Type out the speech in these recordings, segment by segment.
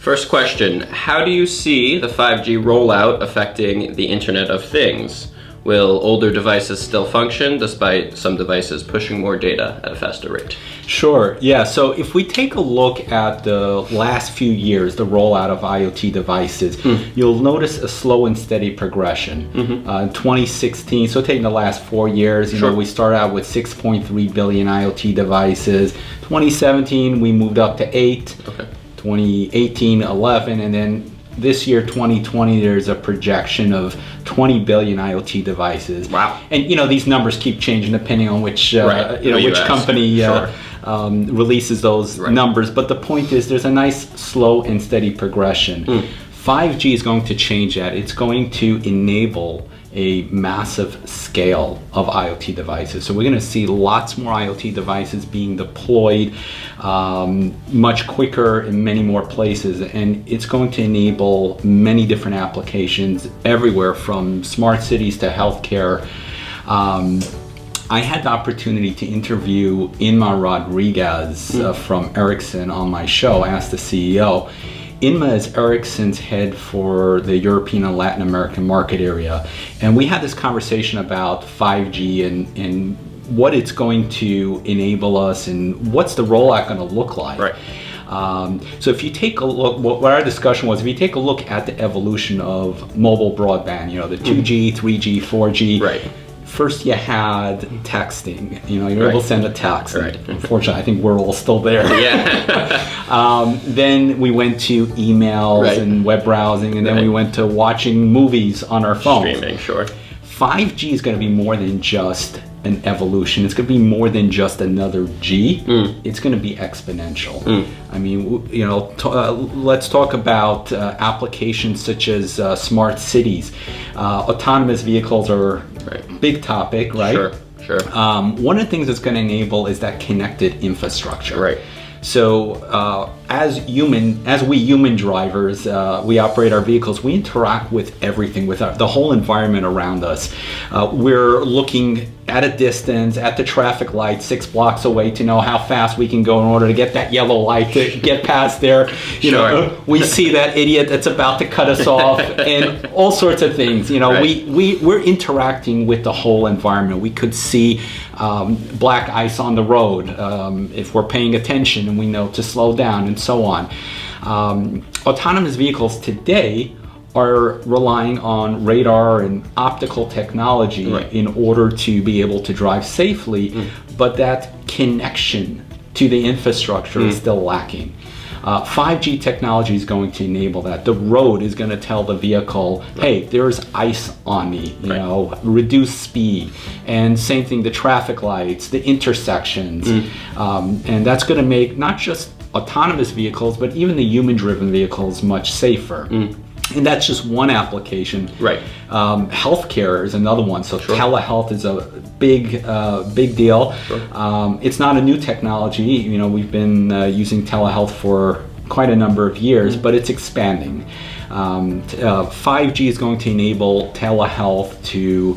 First question, how do you see the 5G rollout affecting the Internet of Things? Will older devices still function despite some devices pushing more data at a faster rate? Sure, yeah. So if we take a look at the last few years, the rollout of IoT devices, you'll notice a slow and steady progression. In 2016, so taking the last 4 years, you know, we started out with 6.3 billion IoT devices. 2017, we moved up to 8. Okay. 2018, 11, and then this year, 2020, there's a projection of 20 billion IoT devices. Wow. And you know, these numbers keep changing depending on which which company releases those numbers. But the point is, there's a nice slow and steady progression. 5G is going to change that. It's going to enable a massive scale of IoT devices. So we're going to see lots more IoT devices being deployed much quicker in many more places, and it's going to enable many different applications everywhere from smart cities to healthcare. I had the opportunity to interview Inma Rodriguez from Ericsson on my show, Ask the CEO. Inma is Ericsson's head for the European and Latin American market area. And we had this conversation about 5G and what it's going to enable us and what's the rollout going to look like. Right. So if you take a look, what our discussion was, if you take a look at the evolution of mobile broadband, you know, the 2G, 3G, 4G. Right. First you had texting, you know, you're able to send a text. Right. Unfortunately, I think we're all still there. Yeah. Then we went to emails and web browsing, and then we went to watching movies on our phones. Streaming, sure. 5G is going to be more than just an evolution. It's going to be more than just another G. It's going to be exponential. I mean, you know, let's talk about applications such as smart cities. Autonomous vehicles are a big topic, right? Sure. One of the things it's going to enable is that connected infrastructure. Right. So as we human drivers, we operate our vehicles, we interact with everything, with the whole environment around us. We're looking at a distance, at the traffic light 6 blocks away to know how fast we can go in order to get that yellow light to get past there. You know, we see that idiot that's about to cut us off and all sorts of things. You know, we're interacting with the whole environment. We could see black ice on the road if we're paying attention and we know to slow down and so on. Autonomous vehicles today are relying on radar and optical technology in order to be able to drive safely, but that connection to the infrastructure is still lacking. 5G technology is going to enable that. The road is going to tell the vehicle, hey, there's ice on me, you know, reduce speed. And same thing, the traffic lights, the intersections. And that's going to make not just autonomous vehicles, but even the human-driven vehicles much safer. And that's just one application. Right. Healthcare is another one. So telehealth is a big deal. It's not a new technology. You know, we've been using telehealth for quite a number of years, but it's expanding. 5G is going to enable telehealth to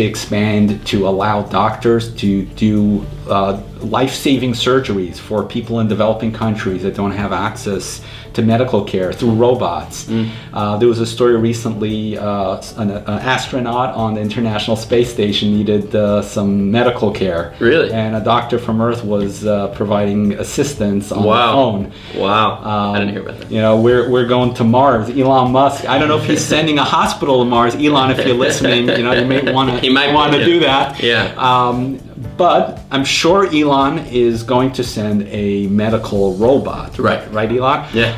expand, to allow doctors to do life-saving surgeries for people in developing countries that don't have access to medical care through robots. There was a story recently, an astronaut on the International Space Station needed some medical care. Really? And a doctor from Earth was providing assistance on the phone. Wow. I didn't hear about that. You know, we're going to Mars. Elon Musk, I don't know if he's sending a hospital to Mars. Elon, if you're listening, you know, you may want to do that. Yeah. But I'm sure Elon is going to send a medical robot. Right, Elon? Yeah.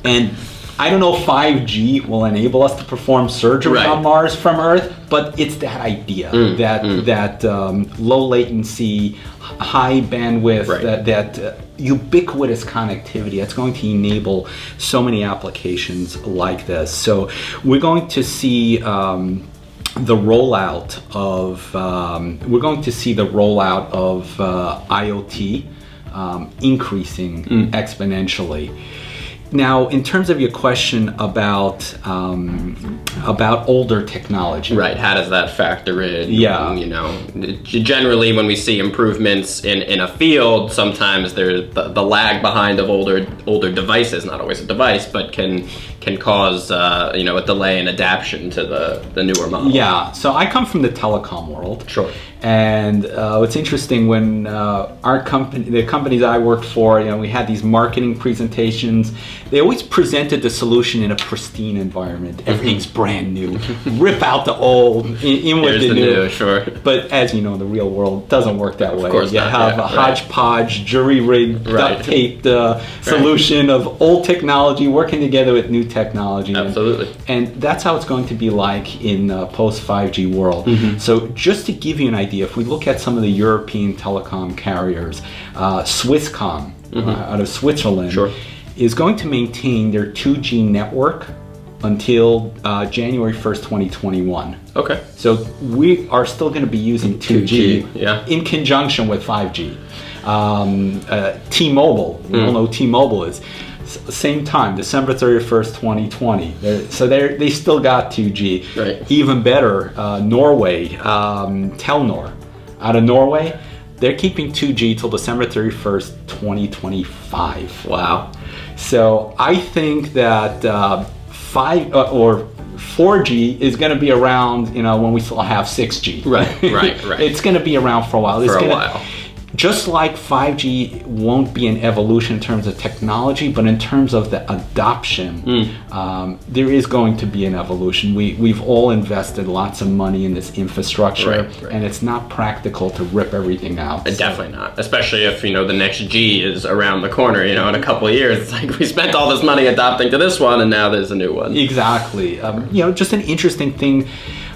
And I don't know if 5G will enable us to perform surgery on Mars from Earth, but it's that idea that low latency, high bandwidth, that ubiquitous connectivity that's going to enable so many applications like this. So we're going to see the rollout of IoT increasing exponentially. Now, in terms of your question about older technology, Right. How does that factor in? Yeah. You know, generally when we see improvements in a field, sometimes there's the lag behind of older devices, not always a device, but can cause a delay in adaptation to the newer model. Yeah. So I come from the telecom world. Sure. And it's interesting when the companies I worked for, we had these marketing presentations. They always presented the solution in a pristine environment. Everything's brand new. Rip out the old, in with the new. Sure. But as you know, in the real world, doesn't work that way. Of course you not. have a hodgepodge, jury-rigged, duct-taped solution of old technology working together with new technology. Absolutely. And that's how it's going to be like in post-5G world. So just to give you an idea, if we look at some of the European telecom carriers, Swisscom out of Switzerland is going to maintain their 2G network until January 1st, 2021. Okay. So we are still going to be using 2G in conjunction with 5G. T-Mobile, we all know T-Mobile is same time, December 31st, 2020. They still got 2G. Right. Even better, Norway, Telnor out of Norway, they're keeping 2G till December 31st, 2025. Wow. So I think that 4G is going to be around, when we still have 6G. Right. It's going to be around for a while. Just like 5G won't be an evolution in terms of technology, but in terms of the adoption, there is going to be an evolution. We've all invested lots of money in this infrastructure, and it's not practical to rip everything out. Definitely not, especially if the next G is around the corner. In a couple of years, it's like we spent all this money adopting to this one, and now there's a new one. Exactly. Just an interesting thing.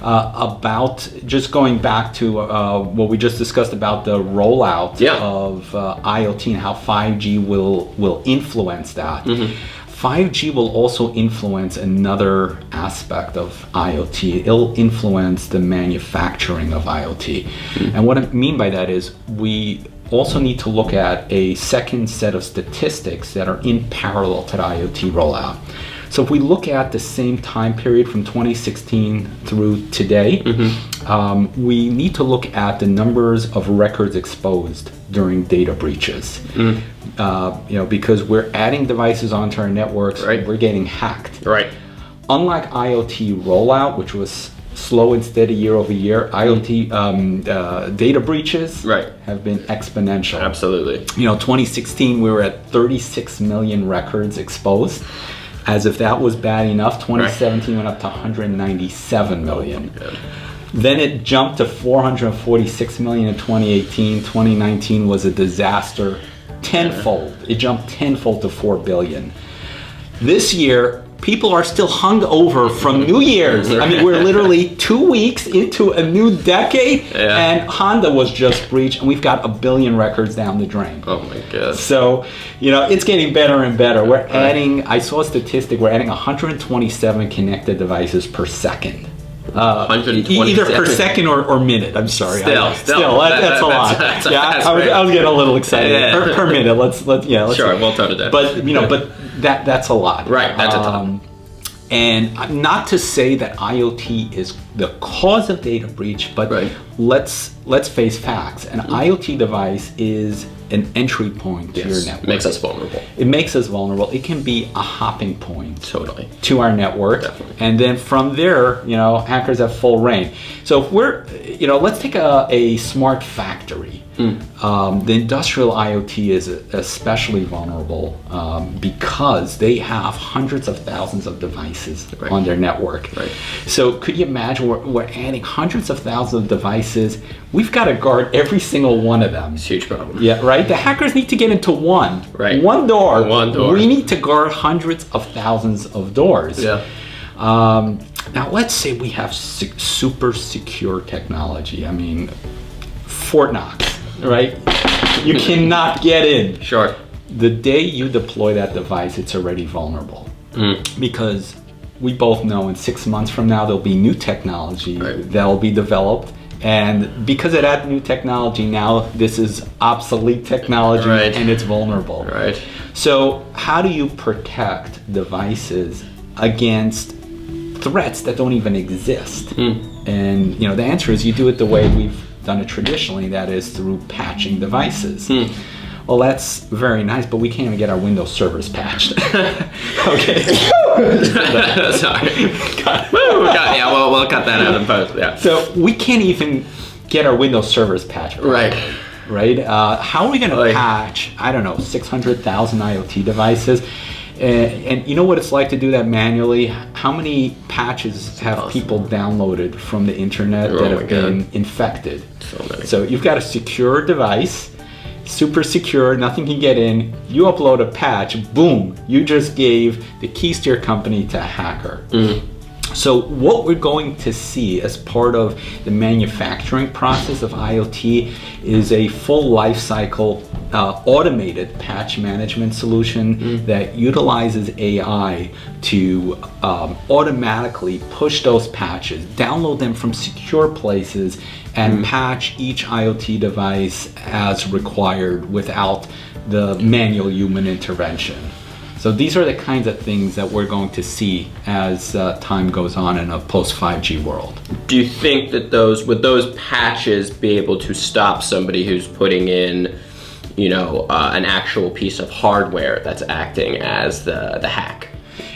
About just going back to what we just discussed about the rollout of IoT and how 5G will influence that. 5G will also influence another aspect of IoT. It'll influence the manufacturing of IoT. And what I mean by that is we also need to look at a second set of statistics that are in parallel to the IoT rollout. So if we look at the same time period from 2016 through today, we need to look at the numbers of records exposed during data breaches. Because we're adding devices onto our networks, we're getting hacked. Right. Unlike IoT rollout, which was slow and steady year over year, IoT data breaches have been exponential. Absolutely. 2016 we were at 36 million records exposed. As if that was bad enough, 2017 went up to 197 million. Then it jumped to 446 million in 2018. 2019 was a disaster, tenfold. It jumped tenfold to 4 billion. This year, people are still hung over from New Year's. I mean, we're literally 2 weeks into a new decade, and Honda was just breached, and we've got 1 billion records down the drain. Oh my God. So, it's getting better and better. We're adding, I saw a statistic, we're adding 127 connected devices per second. 127. Either per second or minute. I'm sorry. Still, that's a lot. I was getting a little excited. Per minute. Let's sure, we'll tone it down. But that's a lot. Right. That's a ton. And not to say that IoT is the cause of data breach, but let's face facts. An IoT device is an entry point to your network. It makes us vulnerable. It makes us vulnerable. It can be a hopping point to our network. Definitely. And then from there, hackers have full reign. So if we're, let's take a smart factory. The industrial IoT is especially vulnerable because they have hundreds of thousands of devices on their network. So could you imagine we're adding hundreds of thousands of devices. We've got to guard every single one of them. It's a huge problem. Yeah, right? The hackers need to get into one. Right. One door. One door. We need to guard hundreds of thousands of doors. Yeah. Now let's say we have super secure technology. I mean, Fort Knox. Right? You cannot get in. Sure. The day you deploy that device, it's already vulnerable. Because we both know in 6 months from now, there'll be new technology that'll be developed And because of that new technology now, this is obsolete technology, Right. and it's vulnerable. Right. So how do you protect devices against threats that don't even exist? And the answer is you do it the way we've done it traditionally, that is through patching devices. Well, that's very nice, but we can't even get our Windows servers patched. Okay. Sorry. Yeah, we'll cut that out in post. Yeah. So we can't even get our Windows servers patched. Right. Right? How are we going to patch, I don't know, 600,000 IoT devices? And you know what it's like to do that manually? How many patches have people downloaded from the internet that have been infected? So many. So you've got a secure device, super secure, nothing can get in. You upload a patch, boom, you just gave the keys to your company to a hacker. So what we're going to see as part of the manufacturing process of IoT is a full life cycle automated patch management solution that utilizes AI to automatically push those patches, download them from secure places, and patch each IoT device as required without the manual human intervention. So these are the kinds of things that we're going to see as time goes on in a post-5G world. Do you think that would those patches be able to stop somebody who's putting in, an actual piece of hardware that's acting as the hack?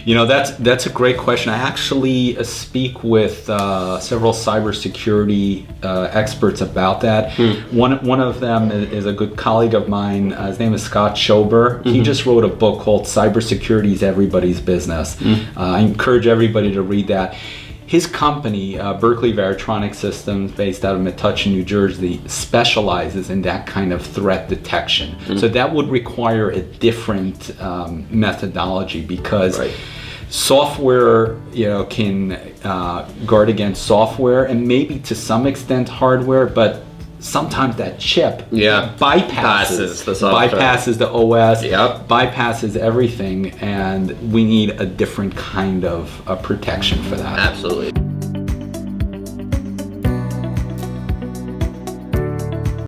That's a great question. I actually speak with several cybersecurity experts about that. One of them is a good colleague of mine. His name is Scott Schober. He just wrote a book called Cybersecurity is Everybody's Business. I encourage everybody to read that. His company, Berkeley Veritronic Systems, based out of Metuchen, New Jersey, specializes in that kind of threat detection. So that would require a different methodology because software, can guard against software and maybe to some extent hardware, but sometimes that chip bypasses the OS, bypasses everything, and we need a different kind of protection for that. Absolutely.